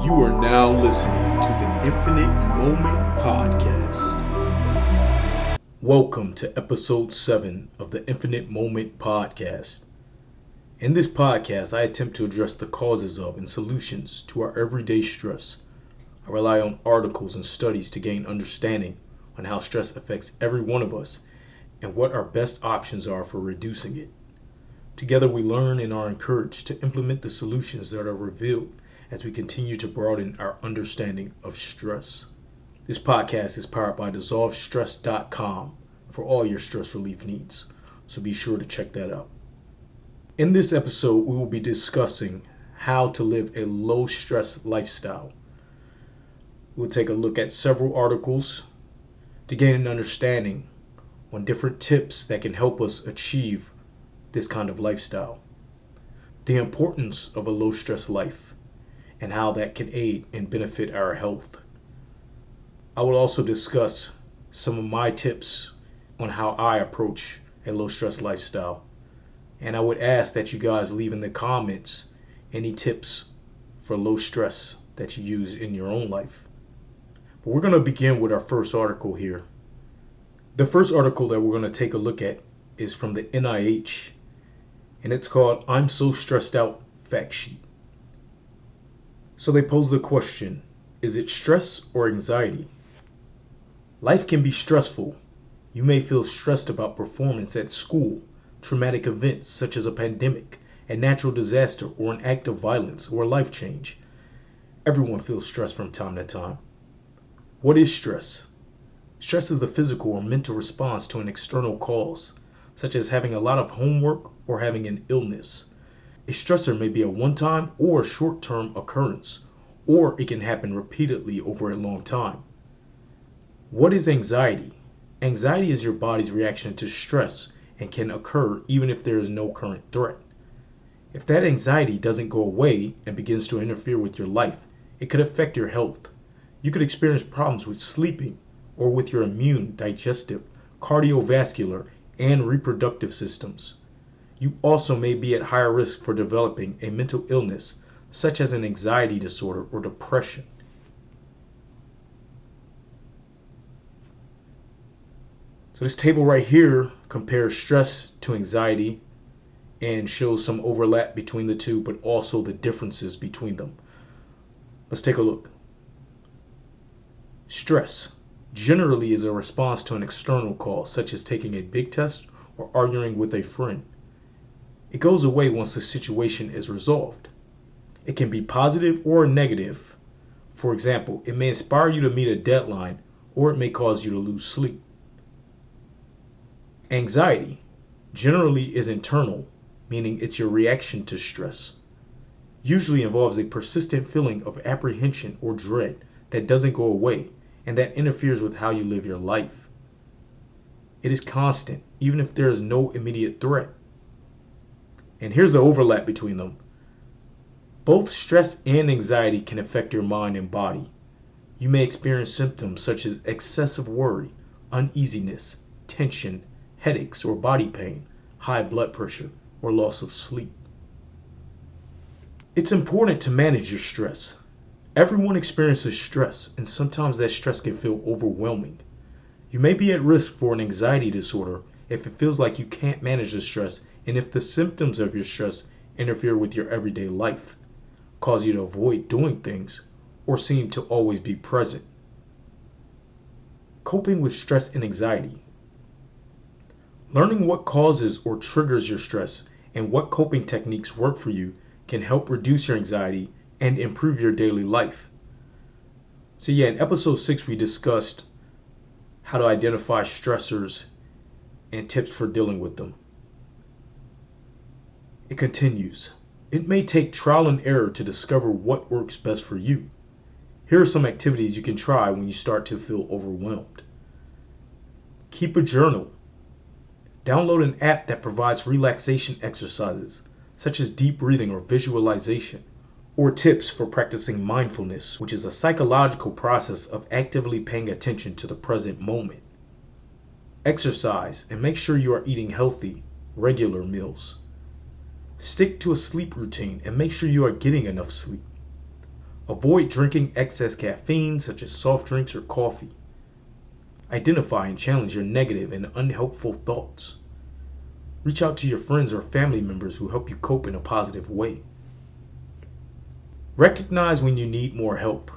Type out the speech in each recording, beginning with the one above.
You are now listening to the Infinite Moment Podcast. Welcome to episode 7 of the Infinite Moment Podcast. In this podcast, I attempt to address the causes of and solutions to our everyday stress. I rely on articles and studies to gain understanding on how stress affects every one of us and what our best options are for reducing it. Together we learn and are encouraged to implement the solutions that are revealed as we continue to broaden our understanding of stress. This podcast is powered by DissolveStress.com for all your stress relief needs, so be sure to check that out. In this episode, we will be discussing how to live a low-stress lifestyle. We'll take a look at several articles to gain an understanding on different tips that can help us achieve this kind of lifestyle. The importance of a low-stress life and how that can aid and benefit our health. I will also discuss some of my tips on how I approach a low-stress lifestyle. And I would ask that you guys leave in the comments any tips for low stress that you use in your own life. But we're going to begin with our first article here. The first article that we're going to take a look at is from the NIH, and it's called I'm So Stressed Out Fact Sheet. So they pose the question, is it stress or anxiety? Life can be stressful. You may feel stressed about performance at school, traumatic events such as a pandemic, a natural disaster, or an act of violence or life change. Everyone feels stress from time to time. What is stress? Stress is the physical or mental response to an external cause, such as having a lot of homework or having an illness. A stressor may be a one-time or short-term occurrence, or it can happen repeatedly over a long time. What is anxiety? Anxiety is your body's reaction to stress and can occur even if there is no current threat. If that anxiety doesn't go away and begins to interfere with your life, it could affect your health. You could experience problems with sleeping or with your immune, digestive, cardiovascular, and reproductive systems. You also may be at higher risk for developing a mental illness such as an anxiety disorder or depression. So this table right here compares stress to anxiety and shows some overlap between the two, but also the differences between them. Let's take a look. Stress generally is a response to an external cause, such as taking a big test or arguing with a friend. It goes away once the situation is resolved. It can be positive or negative. For example, it may inspire you to meet a deadline, or it may cause you to lose sleep. Anxiety generally is internal, meaning it's your reaction to stress. Usually involves a persistent feeling of apprehension or dread that doesn't go away and that interferes with how you live your life. It is constant, even if there is no immediate threat. And here's the overlap between them. Both stress and anxiety can affect your mind and body. You may experience symptoms such as excessive worry, uneasiness, tension, headaches or body pain, high blood pressure, or loss of sleep. It's important to manage your stress. Everyone experiences stress, and sometimes that stress can feel overwhelming. You may be at risk for an anxiety disorder if it feels like you can't manage the stress and if the symptoms of your stress interfere with your everyday life, cause you to avoid doing things, or seem to always be present. Coping with stress and anxiety. Learning what causes or triggers your stress and what coping techniques work for you can help reduce your anxiety and improve your daily life. So in episode 6 we discussed how to identify stressors and tips for dealing with them. It continues. It may take trial and error to discover what works best for you. Here are some activities you can try when you start to feel overwhelmed. Keep a journal. Download an app that provides relaxation exercises, such as deep breathing or visualization, or tips for practicing mindfulness, which is a psychological process of actively paying attention to the present moment. Exercise and make sure you are eating healthy, regular meals. Stick to a sleep routine and make sure you are getting enough sleep. Avoid drinking excess caffeine, such as soft drinks or coffee. Identify and challenge your negative and unhelpful thoughts. Reach out to your friends or family members who help you cope in a positive way. Recognize when you need more help.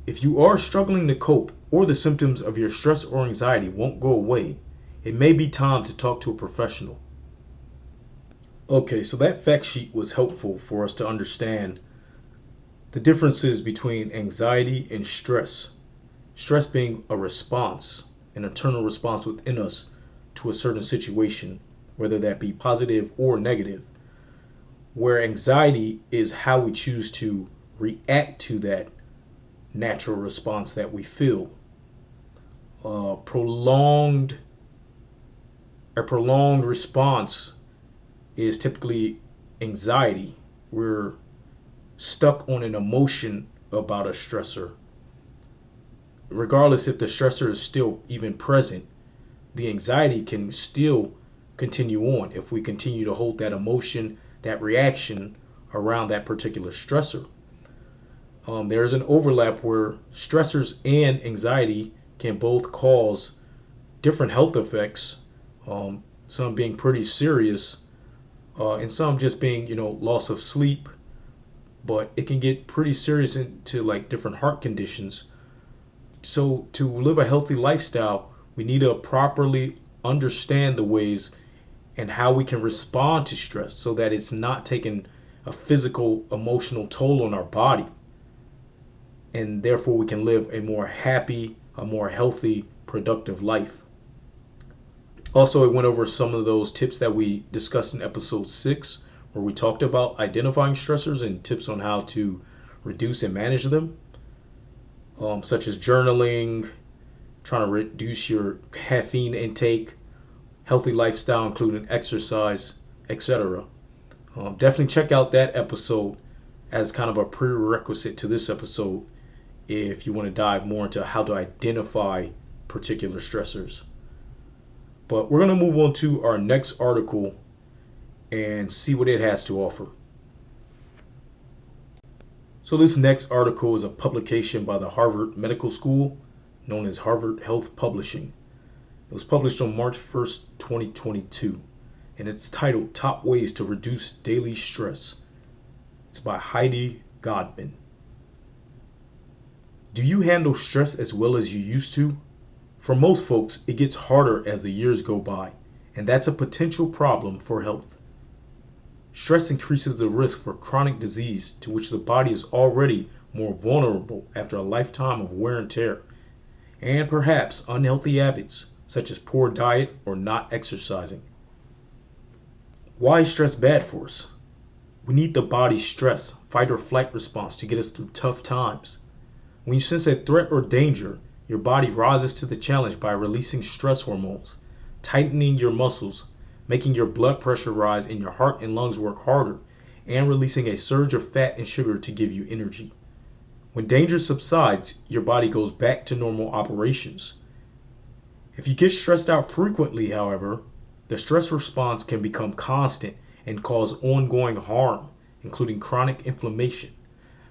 If you are struggling to cope or the symptoms of your stress or anxiety won't go away, it may be time to talk to a professional. Okay, so that fact sheet was helpful for us to understand the differences between anxiety and stress. Stress being a response, an internal response within us to a certain situation, whether that be positive or negative, where anxiety is how we choose to react to that natural response that we feel. A prolonged response is typically anxiety. We're stuck on an emotion about a stressor. Regardless if the stressor is still even present, the anxiety can still continue on if we continue to hold that emotion, that reaction around that particular stressor. There's an overlap where stressors and anxiety can both cause different health effects, some being pretty serious, and some just being, loss of sleep, but it can get pretty serious into like different heart conditions. So to live a healthy lifestyle, we need to properly understand the ways and how we can respond to stress so that it's not taking a physical, emotional toll on our body. And therefore we can live a more happy, a more healthy, productive life. Also, I went over some of those tips that we discussed in episode 6, where we talked about identifying stressors and tips on how to reduce and manage them, such as journaling, trying to reduce your caffeine intake, healthy lifestyle, including exercise, etc. Definitely check out that episode as kind of a prerequisite to this episode if you want to dive more into how to identify particular stressors. But we're going to move on to our next article and see what it has to offer. So this next article is a publication by the Harvard Medical School, known as Harvard Health Publishing. It was published on March 1st, 2022, and it's titled Top Ways to Reduce Daily Stress. It's by Heidi Godman. Do you handle stress as well as you used to? For most folks, it gets harder as the years go by, and that's a potential problem for health. Stress increases the risk for chronic disease to which the body is already more vulnerable after a lifetime of wear and tear, and perhaps unhealthy habits such as poor diet or not exercising. Why is stress bad for us? We need the body's stress, fight or flight response to get us through tough times. When you sense a threat or danger, your body rises to the challenge by releasing stress hormones, tightening your muscles, making your blood pressure rise and your heart and lungs work harder, and releasing a surge of fat and sugar to give you energy. When danger subsides, your body goes back to normal operations. If you get stressed out frequently, however, the stress response can become constant and cause ongoing harm, including chronic inflammation,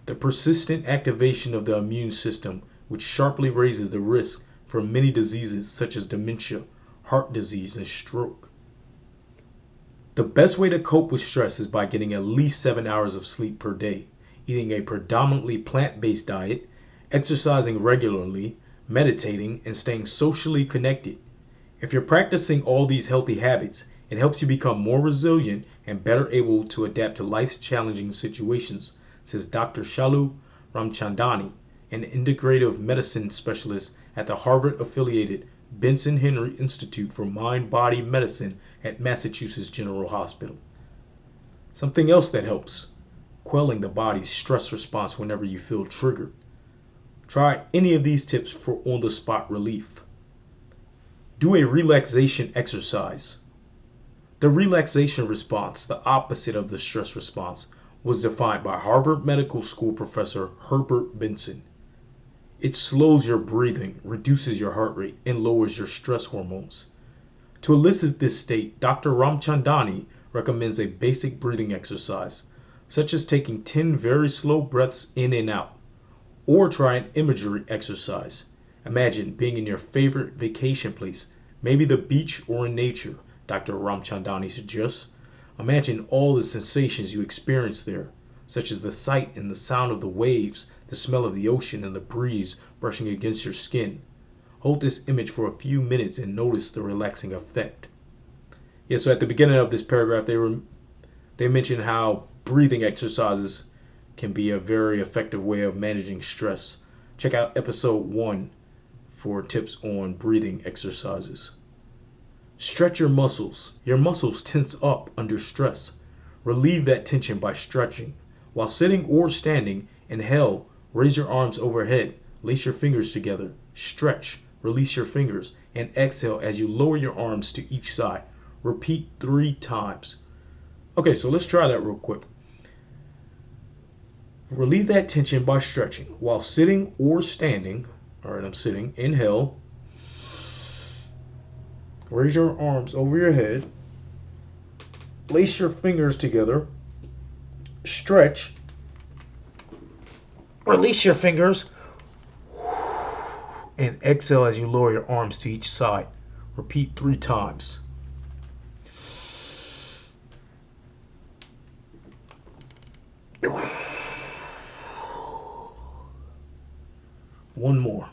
the persistent activation of the immune system, which sharply raises the risk for many diseases such as dementia, heart disease, and stroke. The best way to cope with stress is by getting at least 7 hours of sleep per day, eating a predominantly plant-based diet, exercising regularly, meditating, and staying socially connected. If you're practicing all these healthy habits, it helps you become more resilient and better able to adapt to life's challenging situations, says Dr. Shalu Ramchandani, an integrative medicine specialist at the Harvard-affiliated Benson Henry Institute for Mind-Body Medicine at Massachusetts General Hospital. Something else that helps: quelling the body's stress response whenever you feel triggered. Try any of these tips for on-the-spot relief. Do a relaxation exercise. The relaxation response, the opposite of the stress response, was defined by Harvard Medical School professor Herbert Benson. It slows your breathing, reduces your heart rate, and lowers your stress hormones. To elicit this state, Dr. Ramchandani recommends a basic breathing exercise, such as taking 10 very slow breaths in and out, or try an imagery exercise. Imagine being in your favorite vacation place, maybe the beach or in nature, Dr. Ramchandani suggests. Imagine all the sensations you experience there, such as the sight and the sound of the waves, the smell of the ocean, and the breeze brushing against your skin. Hold this image for a few minutes and notice the relaxing effect. Yeah, so at the beginning of this paragraph, they mentioned how breathing exercises can be a very effective way of managing stress. Check out episode 1 for tips on breathing exercises. Stretch your muscles. Your muscles tense up under stress. Relieve that tension by stretching. While sitting or standing, inhale, raise your arms overhead, lace your fingers together, stretch, release your fingers, and exhale as you lower your arms to each side. Repeat 3 times. Okay, so let's try that real quick. Relieve that tension by stretching. While sitting or standing, all right, I'm sitting, inhale, raise your arms over your head, lace your fingers together, stretch, release your fingers, and exhale as you lower your arms to each side. Repeat 3 times. One more.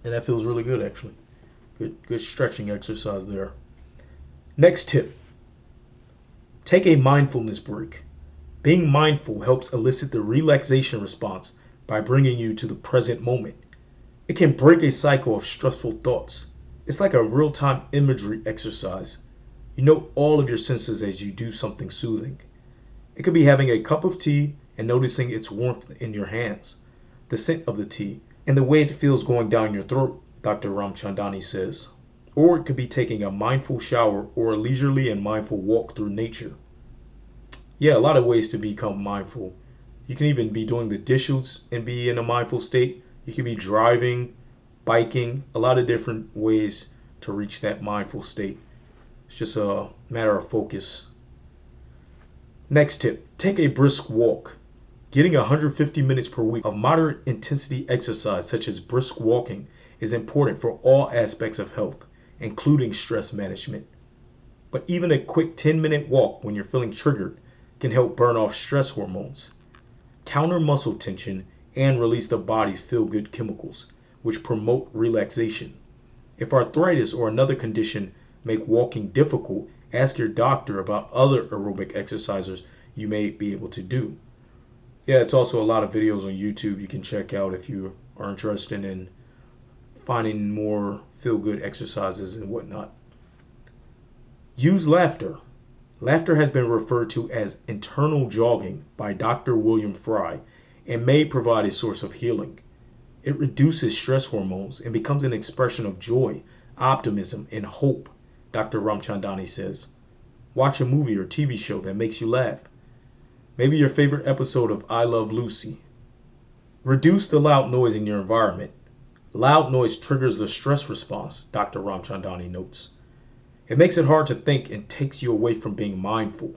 And that feels really good, actually. Good stretching exercise there. Next tip. Take a mindfulness break. Being mindful helps elicit the relaxation response by bringing you to the present moment. It can break a cycle of stressful thoughts. It's like a real-time imagery exercise. You note all of your senses as you do something soothing. It could be having a cup of tea and noticing its warmth in your hands, the scent of the tea, and the way it feels going down your throat, Dr. Ramchandani says. Or it could be taking a mindful shower or a leisurely and mindful walk through nature. Yeah, a lot of ways to become mindful. You can even be doing the dishes and be in a mindful state. You could be driving, biking, a lot of different ways to reach that mindful state. It's just a matter of focus. Next tip, take a brisk walk. Getting 150 minutes per week of moderate intensity exercise, such as brisk walking, is important for all aspects of health, including stress management. But even a quick 10-minute walk when you're feeling triggered can help burn off stress hormones, counter muscle tension, and release the body's feel-good chemicals, which promote relaxation. If arthritis or another condition make walking difficult, ask your doctor about other aerobic exercises you may be able to do. Yeah, it's also a lot of videos on YouTube you can check out if you are interested in finding more feel-good exercises and whatnot. Use laughter. Laughter has been referred to as internal jogging by Dr. William Fry and may provide a source of healing. It reduces stress hormones and becomes an expression of joy, optimism, and hope, Dr. Ramchandani says. Watch a movie or TV show that makes you laugh. Maybe your favorite episode of I Love Lucy. Reduce the loud noise in your environment. Loud noise triggers the stress response, Dr. Ramchandani notes. It makes it hard to think and takes you away from being mindful.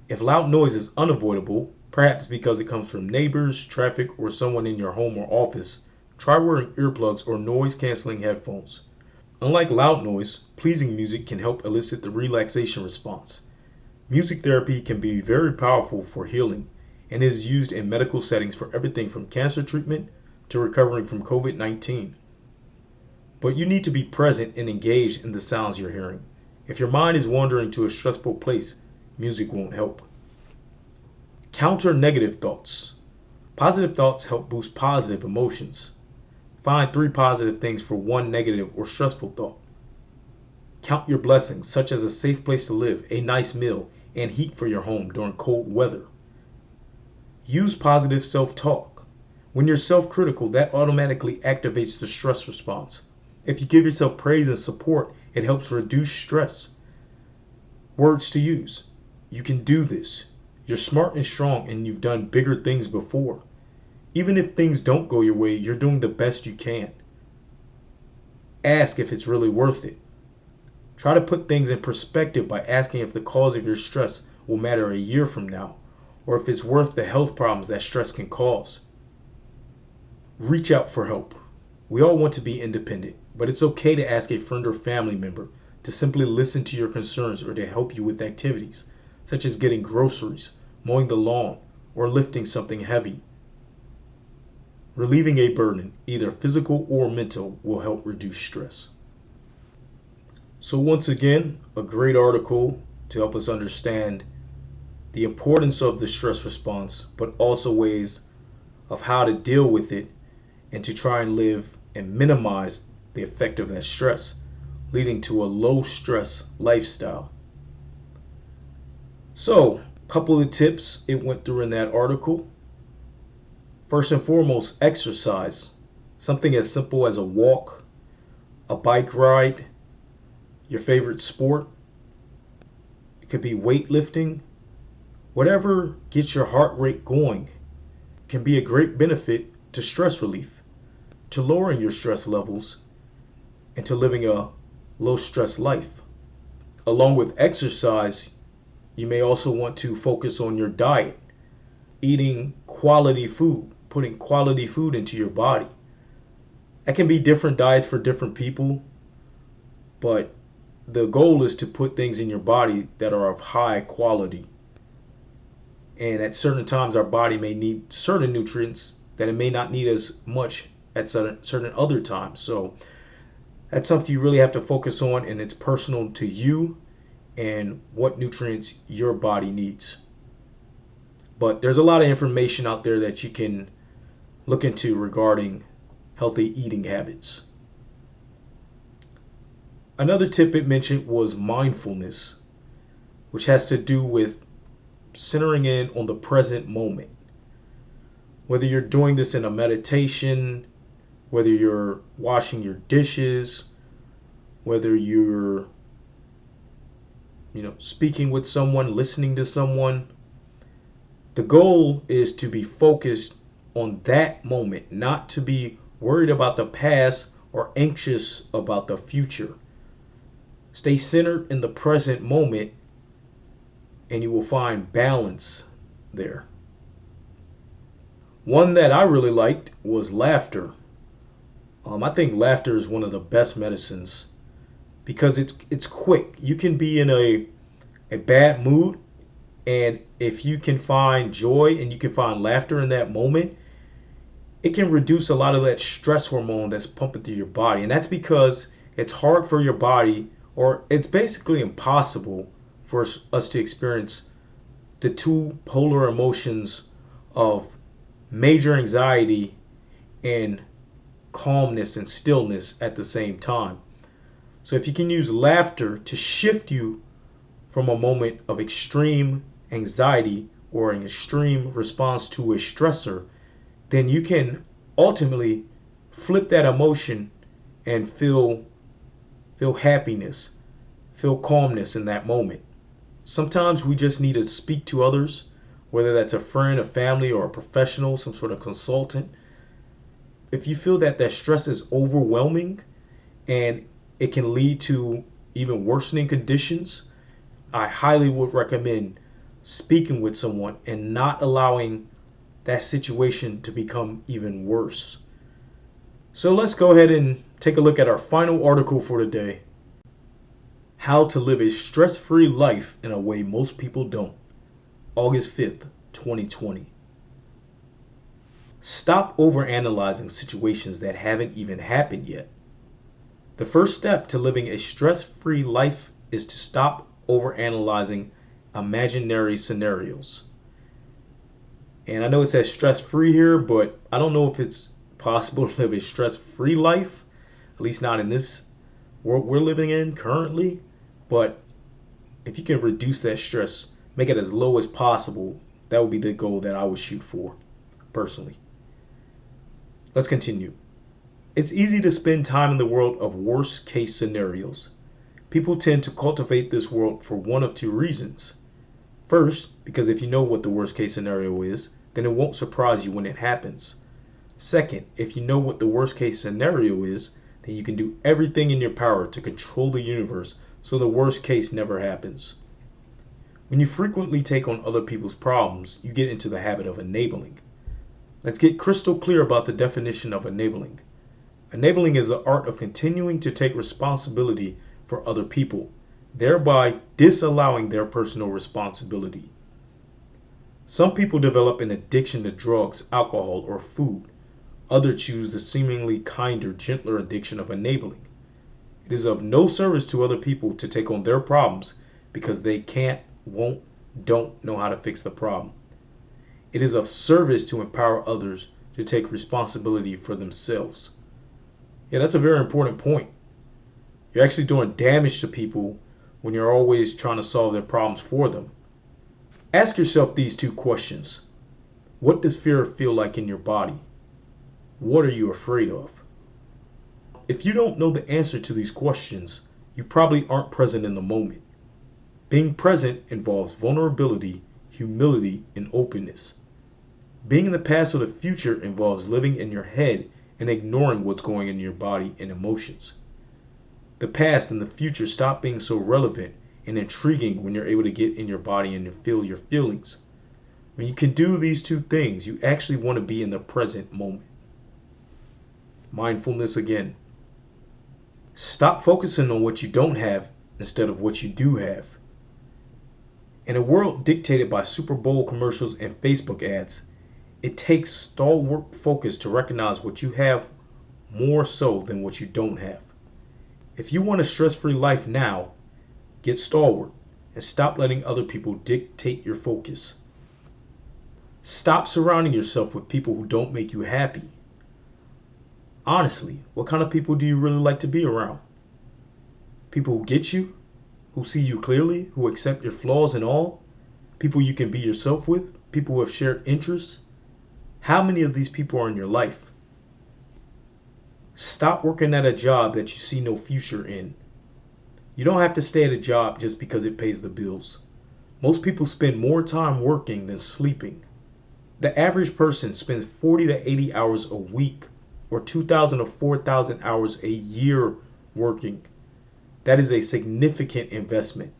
If loud noise is unavoidable, perhaps because it comes from neighbors, traffic, or someone in your home or office, try wearing earplugs or noise-canceling headphones. Unlike loud noise, pleasing music can help elicit the relaxation response. Music therapy can be very powerful for healing and is used in medical settings for everything from cancer treatment to recovering from COVID-19. But you need to be present and engaged in the sounds you're hearing. If your mind is wandering to a stressful place, music won't help. Counter negative thoughts. Positive thoughts help boost positive emotions. Find 3 positive things for 1 negative or stressful thought. Count your blessings, such as a safe place to live, a nice meal, and heat for your home during cold weather. Use positive self-talk. When you're self-critical, that automatically activates the stress response. If you give yourself praise and support, it helps reduce stress. Words to use. You can do this. You're smart and strong, and you've done bigger things before. Even if things don't go your way, you're doing the best you can. ask if it's really worth it. Try to put things in perspective by asking if the cause of your stress will matter a year from now, or if it's worth the health problems that stress can cause. Reach out for help. We all want to be independent, but it's okay to ask a friend or family member to simply listen to your concerns or to help you with activities, such as getting groceries, mowing the lawn, or lifting something heavy. Relieving a burden, either physical or mental, will help reduce stress. So once again, a great article to help us understand the importance of the stress response, but also ways of how to deal with it and to try and live and minimize the effect of that stress, leading to a low stress lifestyle. So, a couple of tips it went through in that article. First and foremost, exercise. Something as simple as a walk, a bike ride, your favorite sport. It could be weightlifting. Whatever gets your heart rate going can be a great benefit to stress relief, to lowering your stress levels, and to living a low stress life. Along with exercise, you may also want to focus on your diet, eating quality food, putting quality food into your body. That can be different diets for different people, but the goal is to put things in your body that are of high quality. And at certain times, our body may need certain nutrients that it may not need as much at certain other times. So that's something you really have to focus on, and it's personal to you and what nutrients your body needs. But there's a lot of information out there that you can look into regarding healthy eating habits. Another tip it mentioned was mindfulness, which has to do with centering in on the present moment. Whether you're doing this in a meditation, whether you're washing your dishes, whether you're speaking with someone, listening to someone, the goal is to be focused on that moment, not to be worried about the past or anxious about the future. Stay centered in the present moment and you will find balance there. One that I really liked was laughter. I think laughter is one of the best medicines because it's quick. You can be in a bad mood, and if you can find joy and you can find laughter in that moment, it can reduce a lot of that stress hormone that's pumping through your body. And that's because it's hard for your body, or it's basically impossible for us to experience the two polar emotions of major anxiety and calmness and stillness at the same time. So if you can use laughter to shift you from a moment of extreme anxiety or an extreme response to a stressor, then you can ultimately flip that emotion and feel happiness, feel calmness in that moment. Sometimes we just need to speak to others, whether that's a friend, a family, or a professional, some sort of consultant. If you feel that stress is overwhelming and it can lead to even worsening conditions, I highly would recommend speaking with someone and not allowing that situation to become even worse. So let's go ahead and take a look at our final article for today. How to live a stress-free life in a way most people don't. August 5th, 2020. Stop overanalyzing situations that haven't even happened yet. The first step to living a stress-free life is to stop overanalyzing imaginary scenarios. And I know it says stress-free here, but I don't know if it's possible to live a stress-free life, at least not in this world we're living in currently. But if you can reduce that stress, make it as low as possible, that would be the goal that I would shoot for, personally. Let's continue. It's easy to spend time in the world of worst case scenarios. People tend to cultivate this world for one of two reasons. First, because if you know what the worst case scenario is, then it won't surprise you when it happens. Second, if you know what the worst case scenario is, then you can do everything in your power to control the universe so the worst case never happens. When you frequently take on other people's problems, you get into the habit of enabling. Let's get crystal clear about the definition of enabling. Enabling is the art of continuing to take responsibility for other people, thereby disallowing their personal responsibility. Some people develop an addiction to drugs, alcohol, or food. Others choose the seemingly kinder, gentler addiction of enabling. It is of no service to other people to take on their problems because they can't, won't, don't know how to fix the problem. It is of service to empower others to take responsibility for themselves. Yeah, that's a very important point. You're actually doing damage to people when you're always trying to solve their problems for them. Ask yourself these two questions. What does fear feel like in your body? What are you afraid of? If you don't know the answer to these questions, you probably aren't present in the moment. Being present involves vulnerability, humility, and openness. Being in the past or the future involves living in your head and ignoring what's going on in your body and emotions. The past and the future stop being so relevant and intriguing when you're able to get in your body and feel your feelings. When you can do these two things, you actually want to be in the present moment. Mindfulness again. Stop focusing on what you don't have instead of what you do have. In a world dictated by Super Bowl commercials and Facebook ads, it takes stalwart focus to recognize what you have more so than what you don't have. If you want a stress-free life now, get stalwart and stop letting other people dictate your focus. Stop surrounding yourself with people who don't make you happy. Honestly, what kind of people do you really like to be around? People who get you, who see you clearly, who accept your flaws and all? People you can be yourself with? People who have shared interests? How many of these people are in your life? Stop working at a job that you see no future in. You don't have to stay at a job just because it pays the bills. Most people spend more time working than sleeping. The average person spends 40 to 80 hours a week or 2,000 to 4,000 hours a year working. That is a significant investment.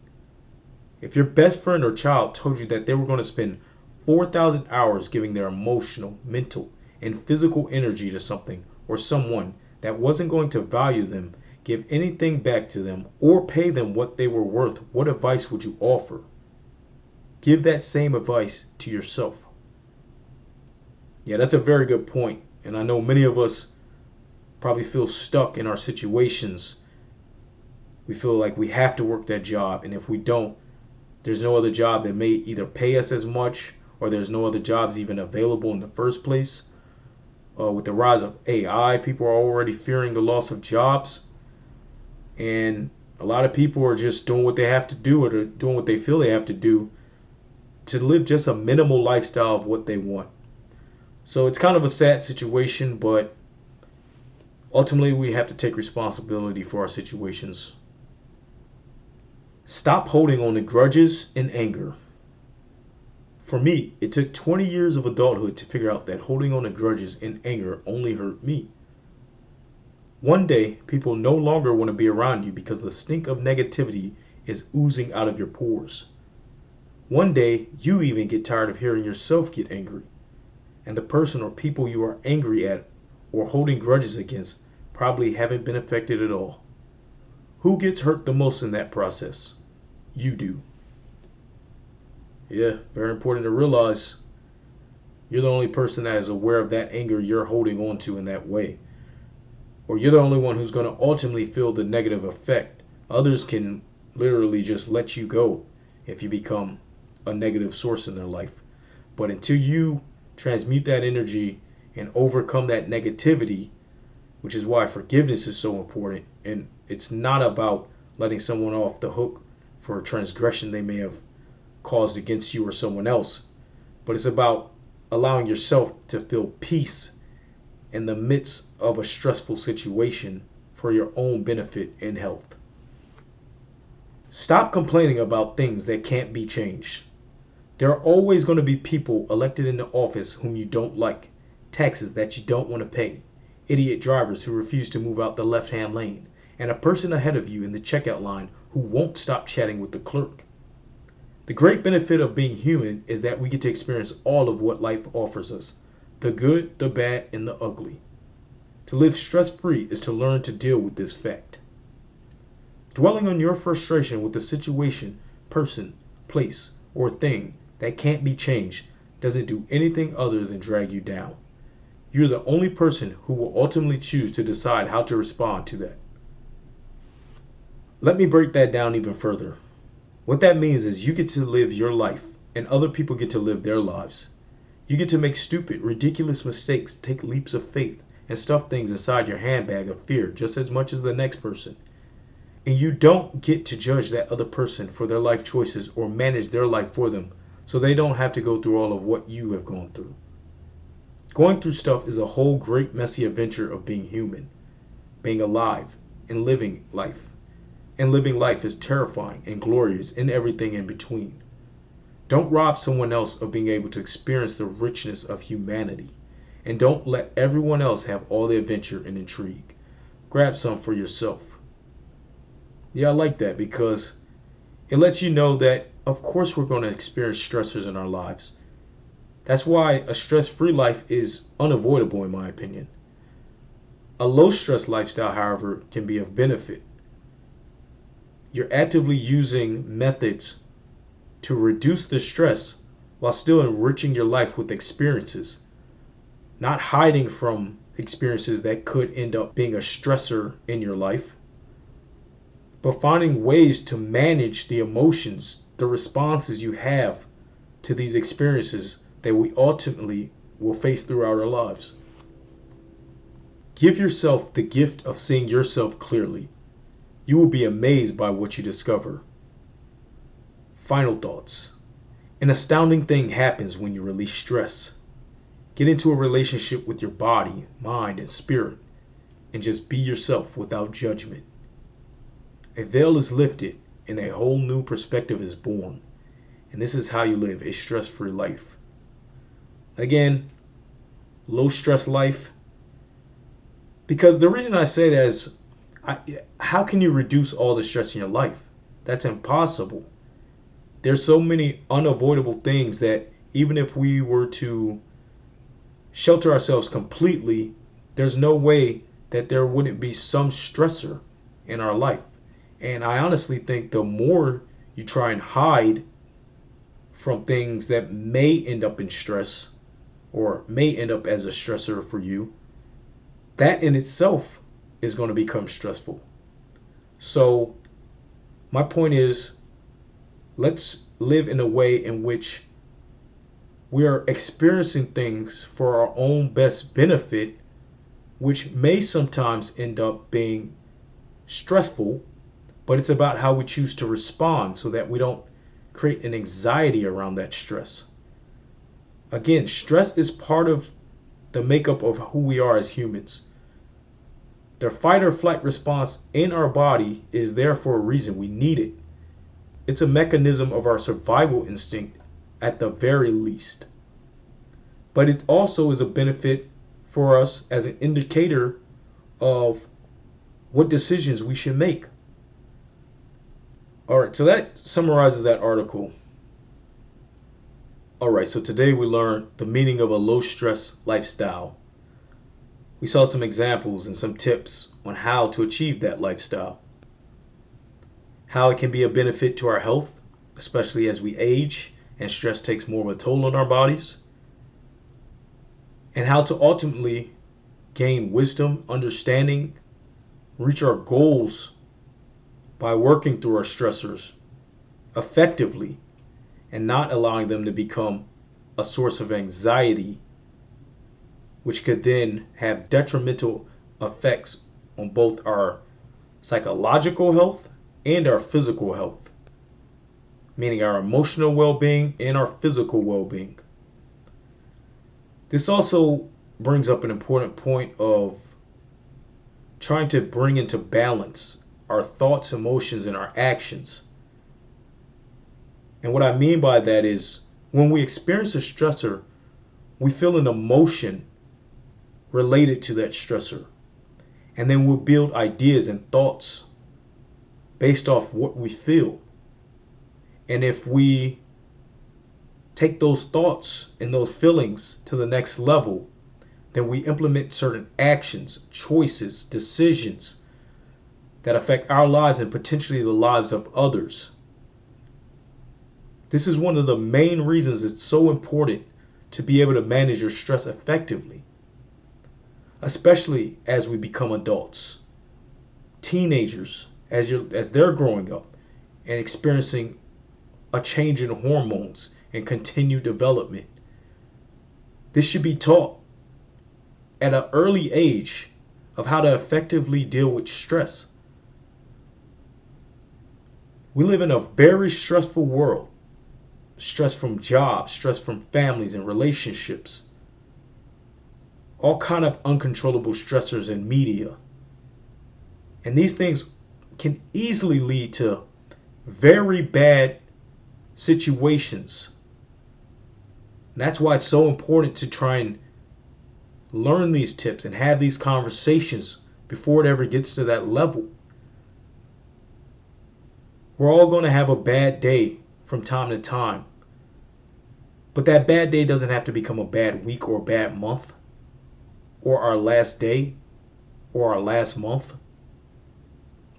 If your best friend or child told you that they were going to spend 4,000 hours giving their emotional, mental, and physical energy to something or someone that wasn't going to value them, give anything back to them, or pay them what they were worth, what advice would you offer? Give that same advice to yourself. Yeah, that's a very good point. And I know many of us probably feel stuck in our situations. We feel like we have to work that job, and if we don't, there's no other job that may either pay us as much or there's no other jobs even available in the first place. With the rise of AI, people are already fearing the loss of jobs, and a lot of people are just doing what they have to do or doing what they feel they have to do to live just a minimal lifestyle of what they want. So it's kind of a sad situation, but ultimately we have to take responsibility for our situations. Stop holding on to grudges and anger. For me, it took 20 years of adulthood to figure out that holding on to grudges and anger only hurt me. One day, people no longer want to be around you because the stink of negativity is oozing out of your pores. One day, you even get tired of hearing yourself get angry, and the person or people you are angry at or holding grudges against probably haven't been affected at all. Who gets hurt the most in that process? You do. Yeah, very important to realize you're the only person that is aware of that anger you're holding on to in that way. Or you're the only one who's going to ultimately feel the negative effect. Others can literally just let you go if you become a negative source in their life. But until you transmute that energy and overcome that negativity, which is why forgiveness is so important, and it's not about letting someone off the hook for a transgression they may have caused against you or someone else, but it's about allowing yourself to feel peace in the midst of a stressful situation for your own benefit and health. Stop complaining about things that can't be changed. There are always going to be people elected into office whom you don't like, taxes that you don't want to pay, idiot drivers who refuse to move out the left-hand lane, and a person ahead of you in the checkout line who won't stop chatting with the clerk. The great benefit of being human is that we get to experience all of what life offers us, the good, the bad, and the ugly. To live stress-free is to learn to deal with this fact. Dwelling on your frustration with a situation, person, place, or thing that can't be changed doesn't do anything other than drag you down. You're the only person who will ultimately choose to decide how to respond to that. Let me break that down even further. What that means is you get to live your life and other people get to live their lives. You get to make stupid, ridiculous mistakes, take leaps of faith, and stuff things inside your handbag of fear just as much as the next person. And you don't get to judge that other person for their life choices or manage their life for them so they don't have to go through all of what you have gone through. Going through stuff is a whole great messy adventure of being human, being alive, and living life. And living life is terrifying and glorious and everything in between. Don't rob someone else of being able to experience the richness of humanity. And don't let everyone else have all the adventure and intrigue. Grab some for yourself. Yeah, I like that because it lets you know that, of course, we're going to experience stressors in our lives. That's why a stress-free life is unavoidable, in my opinion. A low-stress lifestyle, however, can be of benefit. You're actively using methods to reduce the stress while still enriching your life with experiences, not hiding from experiences that could end up being a stressor in your life, but finding ways to manage the emotions, the responses you have to these experiences that we ultimately will face throughout our lives. Give yourself the gift of seeing yourself clearly. You will be amazed by what you discover. Final thoughts. An astounding thing happens when you release stress. Get into a relationship with your body, mind, and spirit, and just be yourself without judgment. A veil is lifted and a whole new perspective is born. And this is how you live a stress-free life. Again, low stress life. Because the reason I say that is, how can you reduce all the stress in your life? That's impossible. There's so many unavoidable things that even if we were to shelter ourselves completely, there's no way that there wouldn't be some stressor in our life. And I honestly think the more you try and hide from things that may end up in stress or may end up as a stressor for you, that in itself is going to become stressful. So my point is, let's live in a way in which we are experiencing things for our own best benefit, which may sometimes end up being stressful, but it's about how we choose to respond so that we don't create an anxiety around that stress. Again, stress is part of the makeup of who we are as humans. The fight or flight response in our body is there for a reason. We need it. It's a mechanism of our survival instinct at the very least. But it also is a benefit for us as an indicator of what decisions we should make. All right, so that summarizes that article. All right, so today we learned the meaning of a low stress lifestyle. We saw some examples and some tips on how to achieve that lifestyle. How it can be a benefit to our health, especially as we age and stress takes more of a toll on our bodies. And how to ultimately gain wisdom, understanding, reach our goals by working through our stressors effectively and not allowing them to become a source of anxiety, which could then have detrimental effects on both our psychological health and our physical health, meaning our emotional well-being and our physical well-being. This also brings up an important point of trying to bring into balance our thoughts, emotions, and our actions. And what I mean by that is when we experience a stressor, we feel an emotion related to that stressor. And then we'll build ideas and thoughts based off what we feel. And if we take those thoughts and those feelings to the next level, then we implement certain actions, choices, decisions that affect our lives and potentially the lives of others. This is one of the main reasons it's so important to be able to manage your stress effectively, especially as we become adults, teenagers, as they're growing up and experiencing a change in hormones and continued development. This should be taught at an early age of how to effectively deal with stress. We live in a very stressful world. Stress from jobs, stress from families and relationships. All kind of uncontrollable stressors in media. And these things can easily lead to very bad situations. And that's why it's so important to try and learn these tips and have these conversations before it ever gets to that level. We're all going to have a bad day from time to time. But that bad day doesn't have to become a bad week or a bad month or our last day or our last month.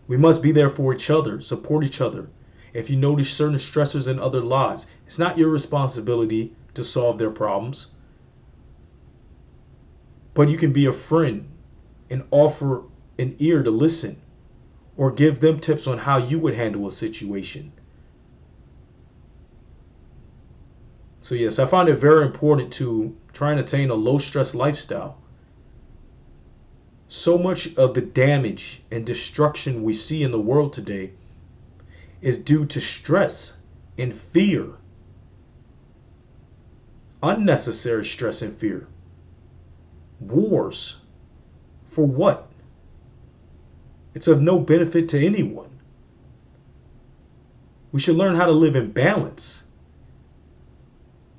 We must be there for each other, support each other. If you notice certain stressors in other lives, it's not your responsibility to solve their problems. But you can be a friend and offer an ear to listen or give them tips on how you would handle a situation. So yes, I find it very important to try and attain a low stress lifestyle. So much of the damage and destruction we see in the world today is due to stress and fear. Unnecessary stress and fear. Wars. For what? It's of no benefit to anyone. We should learn how to live in balance.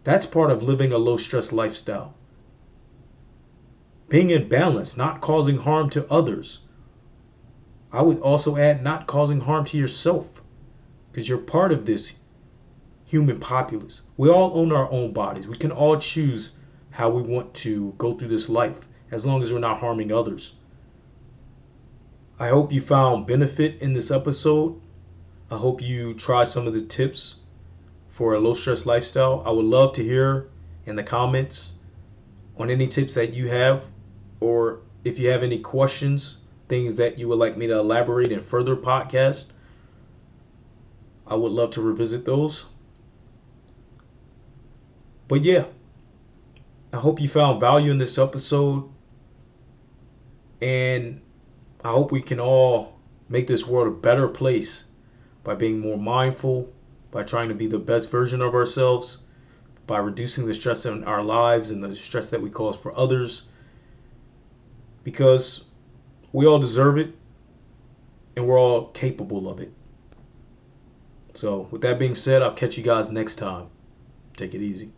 That's part of living a low stress lifestyle. Being in balance, not causing harm to others. I would also add not causing harm to yourself, because you're part of this human populace. We all own our own bodies. We can all choose how we want to go through this life, as long as we're not harming others. I hope you found benefit in this episode. I hope you try some of the tips for a low stress lifestyle. I would love to hear in the comments on any tips that you have, or if you have any questions, things that you would like me to elaborate in further podcasts. I would love to revisit those. But yeah, I hope you found value in this episode, and I hope we can all make this world a better place by being more mindful, by trying to be the best version of ourselves, by reducing the stress in our lives and the stress that we cause for others, because we all deserve it and we're all capable of it. So with that being said, I'll catch you guys next time. Take it easy.